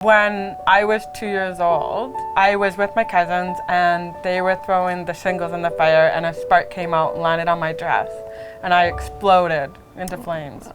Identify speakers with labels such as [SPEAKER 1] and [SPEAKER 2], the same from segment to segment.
[SPEAKER 1] When I was 2 years old, I was with my cousins and they were throwing the shingles in the fire and a spark came out and landed on my dress and I exploded into flames.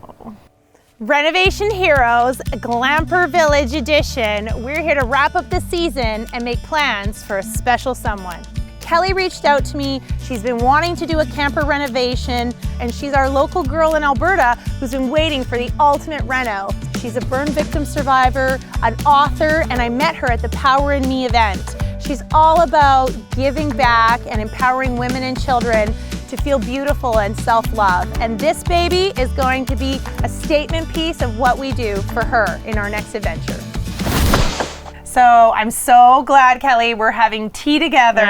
[SPEAKER 2] Renovation Heroes, Glamper Village Edition. We're here to wrap up the season and make plans for a special someone. Kelly reached out to me. She's been wanting to do a camper renovation, and she's our local girl in Alberta who's been waiting for the ultimate reno. She's a burn victim survivor, an author, and I met her at the Power in Me event. She's all about giving back and empowering women and children to feel beautiful and self-love. And this baby is going to be a statement piece of what we do for her in our next adventure. So I'm so glad, Kelly, we're having tea together.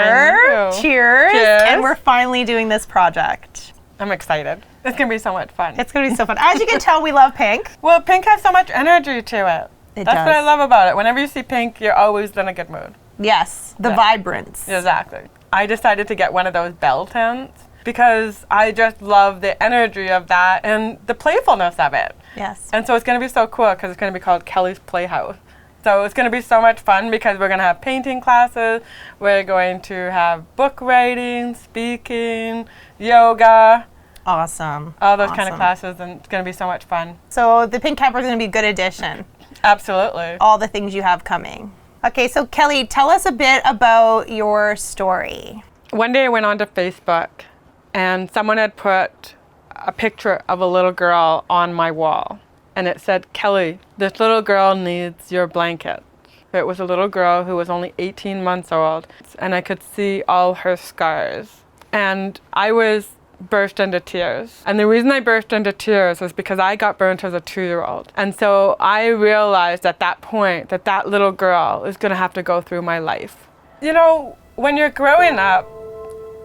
[SPEAKER 2] Cheers.
[SPEAKER 1] Cheers.
[SPEAKER 2] And we're finally doing this project.
[SPEAKER 1] I'm excited. It's gonna be so much fun.
[SPEAKER 2] It's gonna be so fun. As you can tell, we love pink.
[SPEAKER 1] Well, pink has so much energy to it. That's
[SPEAKER 2] does.
[SPEAKER 1] what I love about it. Whenever you see pink, you're always in a good mood.
[SPEAKER 2] Yes, the vibrance.
[SPEAKER 1] Exactly. I decided to get one of those bell tents because I just love the energy of that and the playfulness of it.
[SPEAKER 2] Yes.
[SPEAKER 1] And so it's gonna be so cool because it's gonna be called Kelly's Playhouse. So it's going to be so much fun because we're going to have painting classes, we're going to have book writing, speaking, yoga.
[SPEAKER 2] Awesome.
[SPEAKER 1] All those kind of classes, and it's going to be so much fun.
[SPEAKER 2] So the pink camper is going to be a good addition.
[SPEAKER 1] Absolutely.
[SPEAKER 2] All the things you have coming. Okay, so Kelly, tell us a bit about your story.
[SPEAKER 1] One day I went onto Facebook and someone had put a picture of a little girl on my wall. And it said, Kelly, this little girl needs your blanket. It was a little girl who was only 18 months old, and I could see all her scars. And I was burst into tears. And the reason I burst into tears was because I got burnt as a 2-year-old. And so I realized at that point that that little girl is gonna have to go through my life. You know, when you're growing up,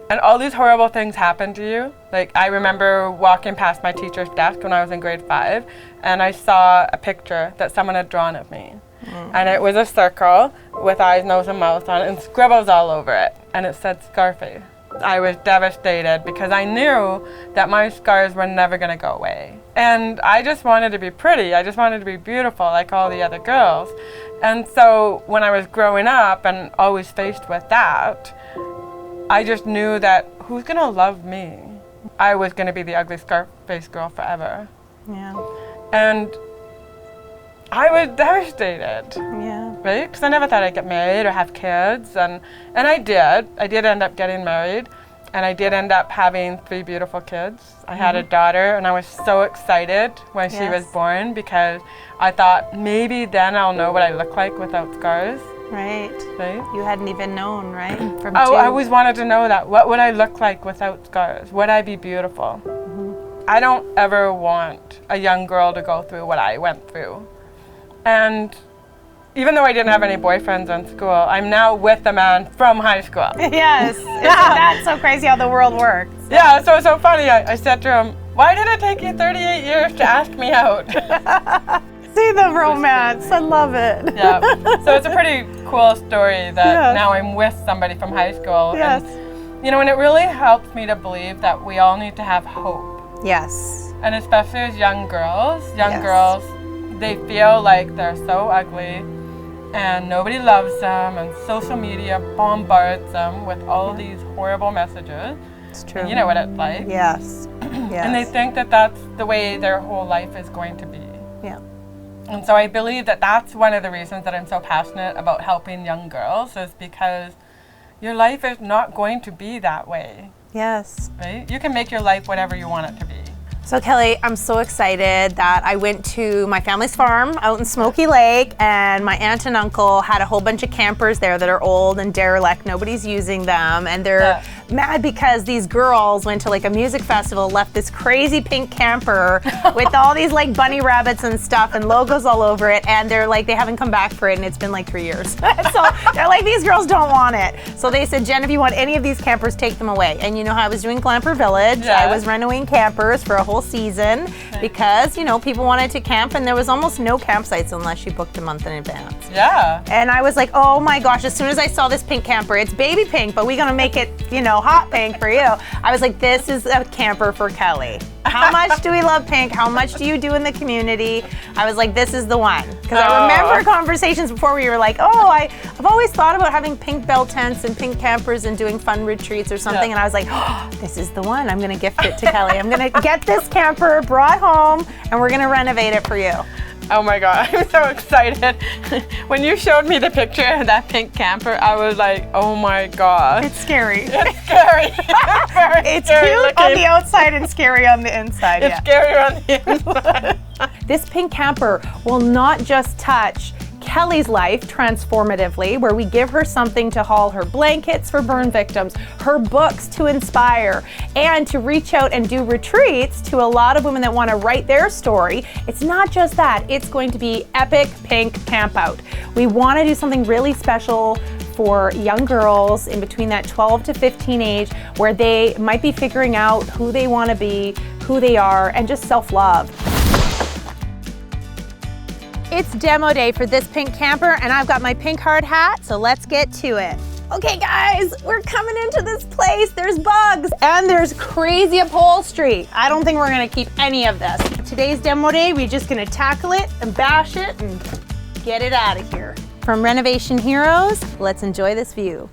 [SPEAKER 1] and all these horrible things happen to you. Like, I remember walking past my teacher's desk when I was in grade 5, and I saw a picture that someone had drawn of me. And it was a circle with eyes, nose, and mouth on it, and scribbles all over it. And it said Scarface. I was devastated because I knew that my scars were never gonna go away. And I just wanted to be pretty. I just wanted to be beautiful like all the other girls. And so when I was growing up and always faced with that, I just knew that who's gonna love me? I was gonna be the ugly Scarface girl forever.
[SPEAKER 2] Yeah.
[SPEAKER 1] And I was devastated.
[SPEAKER 2] Yeah.
[SPEAKER 1] Right? Because I never thought I'd get married or have kids, and I did. I did end up getting married, and I did end up having 3 beautiful kids. I had a daughter, and I was so excited when she was born because I thought maybe then I'll know what I look like without scars.
[SPEAKER 2] Right.
[SPEAKER 1] Right?
[SPEAKER 2] You hadn't even known, right? From
[SPEAKER 1] I
[SPEAKER 2] 2.
[SPEAKER 1] always wanted to know that. What would I look like without scars? Would I be beautiful? I don't ever want a young girl to go through what I went through. And even though I didn't have any boyfriends in school, I'm now with a man from high school.
[SPEAKER 2] Yes. Isn't that so crazy how the world works?
[SPEAKER 1] Yeah, so it's so funny. I said to him, why did it take you 38 years to ask me out?
[SPEAKER 2] See the romance. I love it.
[SPEAKER 1] Yeah. So it's a pretty cool story that now I'm with somebody from high school.
[SPEAKER 2] Yes.
[SPEAKER 1] And, you know, and it really helps me to believe that we all need to have hope.
[SPEAKER 2] Yes.
[SPEAKER 1] And especially as young girls, they feel like they're so ugly and nobody loves them and social media bombards them with all these horrible messages.
[SPEAKER 2] It's true.
[SPEAKER 1] And you know what it's like.
[SPEAKER 2] Yes.
[SPEAKER 1] And they think that that's the way their whole life is going to be.
[SPEAKER 2] Yeah.
[SPEAKER 1] And so I believe that that's one of the reasons that I'm so passionate about helping young girls is because your life is not going to be that way.
[SPEAKER 2] Yes.
[SPEAKER 1] Right? You can make your life whatever you want it to be.
[SPEAKER 2] So Kelly, I'm so excited that I went to my family's farm out in Smoky Lake, and my aunt and uncle had a whole bunch of campers there that are old and derelict. Nobody's using them, and they're mad because these girls went to like a music festival, left this crazy pink camper with all these like bunny rabbits and stuff and logos all over it, and they're like, they haven't come back for it, and it's been like 3 years. So they're like, these girls don't want it. So they said, Jen, if you want any of these campers, take them away. And you know how I was doing Glamper Village. I was renovating campers for a whole season because, you know, people wanted to camp, and there was almost no campsites unless you booked a month in advance.
[SPEAKER 1] Yeah.
[SPEAKER 2] And I was like, oh my gosh, as soon as I saw this pink camper, it's baby pink, but we're gonna make it, you know, hot pink for you. I was like, this is a camper for Kelly. How much do we love pink? How much do you do in the community? I was like, this is the one. Because I remember conversations before where you were like, oh, I've always thought about having pink bell tents and pink campers and doing fun retreats or something. And I was like, oh, this is the one. I'm going to gift it to Kelly. I'm going to get this camper brought home and we're going to renovate it for you.
[SPEAKER 1] Oh my God, I'm so excited. When you showed me the picture of that pink camper, I was like, oh my God.
[SPEAKER 2] It's scary.
[SPEAKER 1] It's scary.
[SPEAKER 2] It's cute on the outside and scary on the inside.
[SPEAKER 1] It's scary on the inside.
[SPEAKER 2] This pink camper will not just touch Kelly's life transformatively, where we give her something to haul her blankets for burn victims, her books to inspire, and to reach out and do retreats to a lot of women that want to write their story. It's not just that, it's going to be Epic Pink Camp-Out. We want to do something really special for young girls in between that 12 to 15 age, where they might be figuring out who they want to be, who they are, and just self-love. It's demo day for this pink camper, and I've got my pink hard hat, so let's get to it. Okay guys, we're coming into this place. There's bugs and there's crazy upholstery. I don't think we're gonna keep any of this. Today's demo day, we're just gonna tackle it and bash it and get it out of here. From Renovation Heroes, let's enjoy this view.